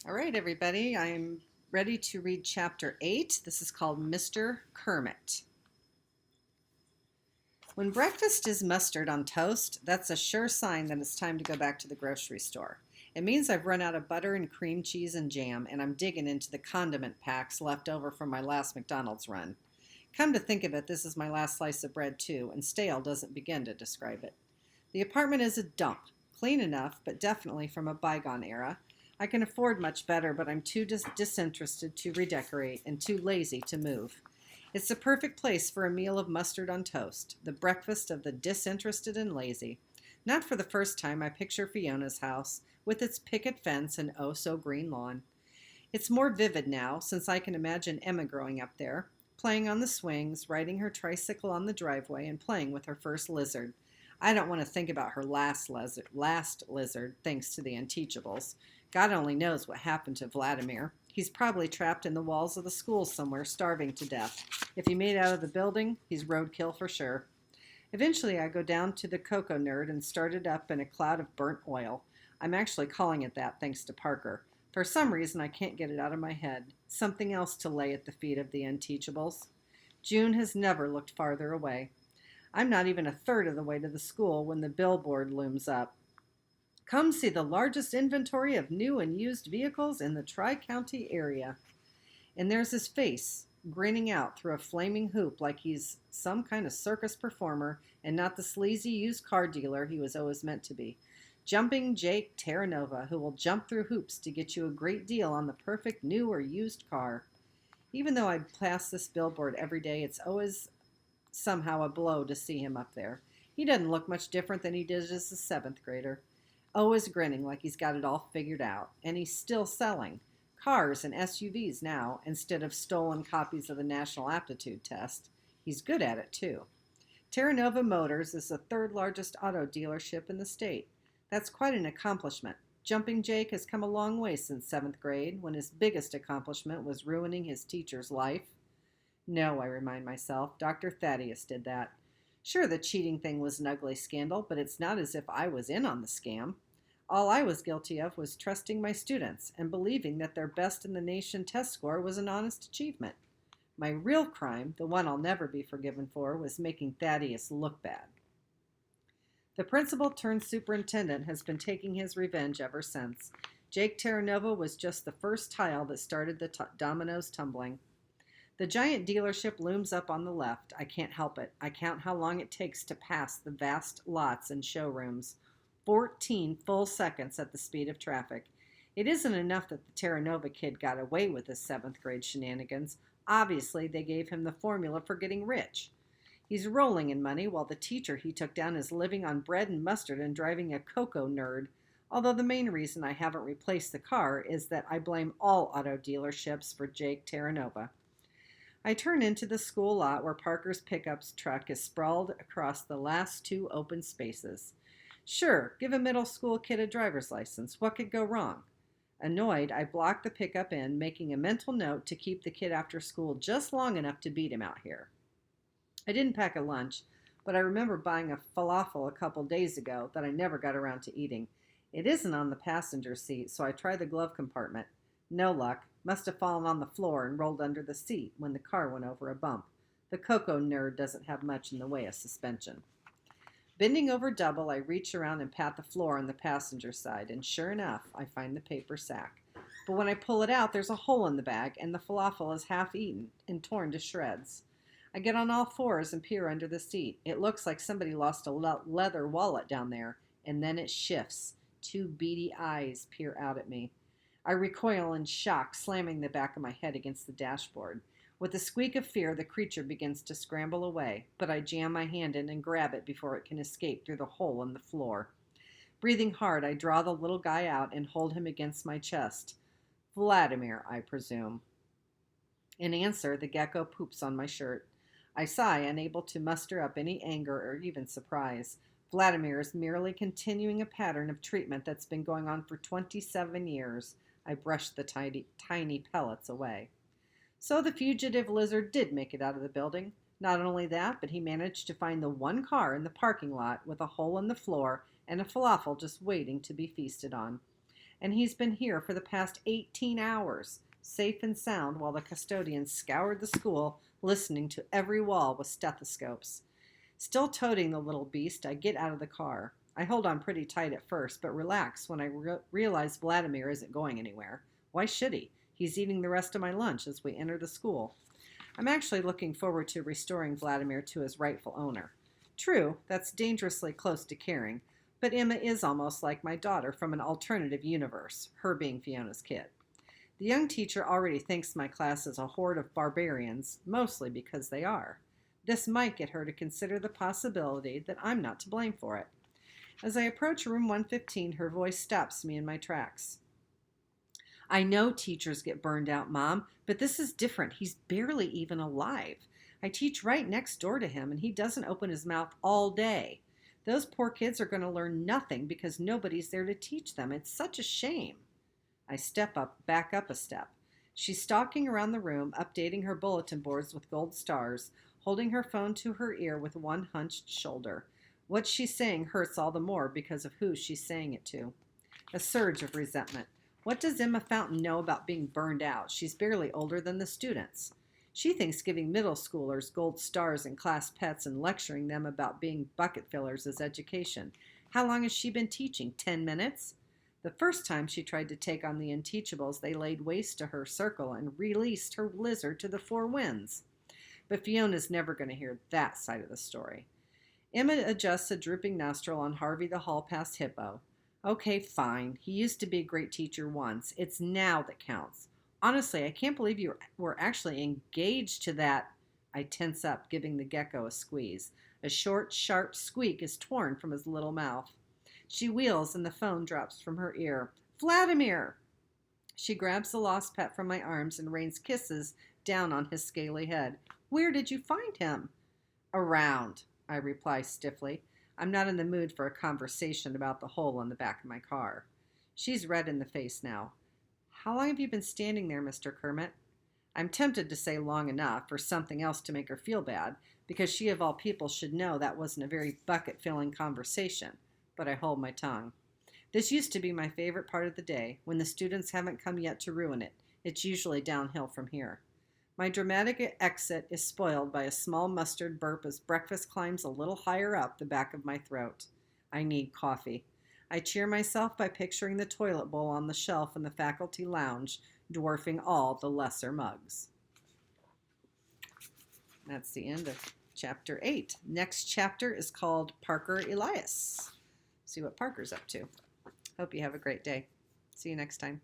All right, everybody, I'm ready to read chapter 8. This is called Mr. Kermit. When breakfast is mustard on toast, that's a sure sign that it's time to go back to the grocery store. It means I've run out of butter and cream cheese and jam, and I'm digging into the condiment packs left over from my last McDonald's run. Come to think of it, this is my last slice of bread, too, and stale doesn't begin to describe it. The apartment is a dump, clean enough, but definitely from a bygone era. I can afford much better, but I'm too disinterested to redecorate and too lazy to move. It's the perfect place for a meal of mustard on toast, the breakfast of the disinterested and lazy. Not for the first time, I picture Fiona's house, with its picket fence and oh so green lawn. It's more vivid now, since I can imagine Emma growing up there, playing on the swings, riding her tricycle on the driveway, and playing with her first lizard. I don't want to think about her last lizard, thanks to the Unteachables. God only knows what happened to Vladimir. He's probably trapped in the walls of the school somewhere, starving to death. If he made out of the building, he's roadkill for sure. Eventually, I go down to the cocoa nerd and start it up in a cloud of burnt oil. I'm actually calling it that thanks to Parker. For some reason, I can't get it out of my head. Something else to lay at the feet of the Unteachables. June has never looked farther away. I'm not even a third of the way to the school when the billboard looms up. Come see the largest inventory of new and used vehicles in the Tri-County area. And there's his face, grinning out through a flaming hoop like he's some kind of circus performer and not the sleazy used car dealer he was always meant to be. Jumping Jake Terranova, who will jump through hoops to get you a great deal on the perfect new or used car. Even though I pass this billboard every day, it's always somehow a blow to see him up there. He doesn't look much different than he did as a seventh grader. Always grinning like he's got it all figured out, and he's still selling cars and SUVs now instead of stolen copies of the National Aptitude Test. He's good at it, too. Terranova Motors is the third largest auto dealership in the state. That's quite an accomplishment. Jumping Jake has come a long way since seventh grade, when his biggest accomplishment was ruining his teacher's life. No, I remind myself, Dr. Thaddeus did that. Sure, the cheating thing was an ugly scandal, but it's not as if I was in on the scam. All I was guilty of was trusting my students and believing that their best in the nation test score was an honest achievement. My real crime, the one I'll never be forgiven for, was making Thaddeus look bad. The principal turned superintendent has been taking his revenge ever since. Jake Terranova was just the first tile that started the dominoes tumbling. The giant dealership looms up on the left. I can't help it. I count how long it takes to pass the vast lots and showrooms. 14 full seconds at the speed of traffic. It isn't enough that the Terranova kid got away with his seventh grade shenanigans. Obviously, they gave him the formula for getting rich. He's rolling in money while the teacher he took down is living on bread and mustard and driving a cocoa nerd. Although the main reason I haven't replaced the car is that I blame all auto dealerships for Jake Terranova. I turn into the school lot where Parker's pickup truck is sprawled across the last two open spaces. Sure, give a middle school kid a driver's license. What could go wrong? Annoyed, I block the pickup in, making a mental note to keep the kid after school just long enough to beat him out here. I didn't pack a lunch, but I remember buying a falafel a couple days ago that I never got around to eating. It isn't on the passenger seat, so I try the glove compartment. No luck. Must have fallen on the floor and rolled under the seat when the car went over a bump. The cocoa nerd doesn't have much in the way of suspension. Bending over double, I reach around and pat the floor on the passenger side, and sure enough, I find the paper sack. But when I pull it out, there's a hole in the bag, and the falafel is half eaten and torn to shreds. I get on all fours and peer under the seat. It looks like somebody lost a leather wallet down there, and then it shifts. Two beady eyes peer out at me. I recoil in shock, slamming the back of my head against the dashboard. With a squeak of fear, the creature begins to scramble away, but I jam my hand in and grab it before it can escape through the hole in the floor. Breathing hard, I draw the little guy out and hold him against my chest. Vladimir, I presume. In answer, the gecko poops on my shirt. I sigh, unable to muster up any anger or even surprise. Vladimir is merely continuing a pattern of treatment that's been going on for 27 years. I brushed the tiny pellets away. So the fugitive lizard did make it out of the building. Not only that, but he managed to find the one car in the parking lot with a hole in the floor and a falafel just waiting to be feasted on. and he's been here for the past 18 hours, safe and sound, while the custodians scoured the school, listening to every wall with stethoscopes. Still toting the little beast, I get out of the car. I hold on pretty tight at first, but relax when I realize Vladimir isn't going anywhere. Why should he? He's eating the rest of my lunch as we enter the school. I'm actually looking forward to restoring Vladimir to his rightful owner. True, that's dangerously close to caring, but Emma is almost like my daughter from an alternative universe, her being Fiona's kid. The young teacher already thinks my class is a horde of barbarians, mostly because they are. This might get her to consider the possibility that I'm not to blame for it. As I approach room 115, her voice stops me in my tracks. I know teachers get burned out, Mom, but this is different. He's barely even alive. I teach right next door to him, and he doesn't open his mouth all day. Those poor kids are going to learn nothing because nobody's there to teach them. It's such a shame. I back up a step. She's stalking around the room, updating her bulletin boards with gold stars, holding her phone to her ear with one hunched shoulder. What she's saying hurts all the more because of who she's saying it to. A surge of resentment. What does Emma Fountain know about being burned out? She's barely older than the students. She thinks giving middle schoolers gold stars and class pets and lecturing them about being bucket fillers is education. How long has she been teaching? 10 minutes? The first time she tried to take on the Unteachables, they laid waste to her circle and released her lizard to the four winds. But Fiona's never going to hear that side of the story. Emma adjusts a drooping nostril on Harvey the Hall Pass hippo. Okay, fine. He used to be a great teacher once. It's now that counts. Honestly, I can't believe you were actually engaged to that. I tense up, giving the gecko a squeeze. A short, sharp squeak is torn from his little mouth. She wheels and the phone drops from her ear. Vladimir! She grabs the lost pet from my arms and rains kisses down on his scaly head. Where did you find him? Around, I reply stiffly. I'm not in the mood for a conversation about the hole in the back of my car. She's red in the face now. How long have you been standing there, Mr. Kermit? I'm tempted to say long enough, or something else to make her feel bad, because she of all people should know that wasn't a very bucket-filling conversation, but I hold my tongue. This used to be my favorite part of the day, when the students haven't come yet to ruin it. It's usually downhill from here. My dramatic exit is spoiled by a small mustard burp as breakfast climbs a little higher up the back of my throat. I need coffee. I cheer myself by picturing the toilet bowl on the shelf in the faculty lounge, dwarfing all the lesser mugs. That's the end of chapter 8. Next chapter is called Parker Elias. See what Parker's up to. Hope you have a great day. See you next time.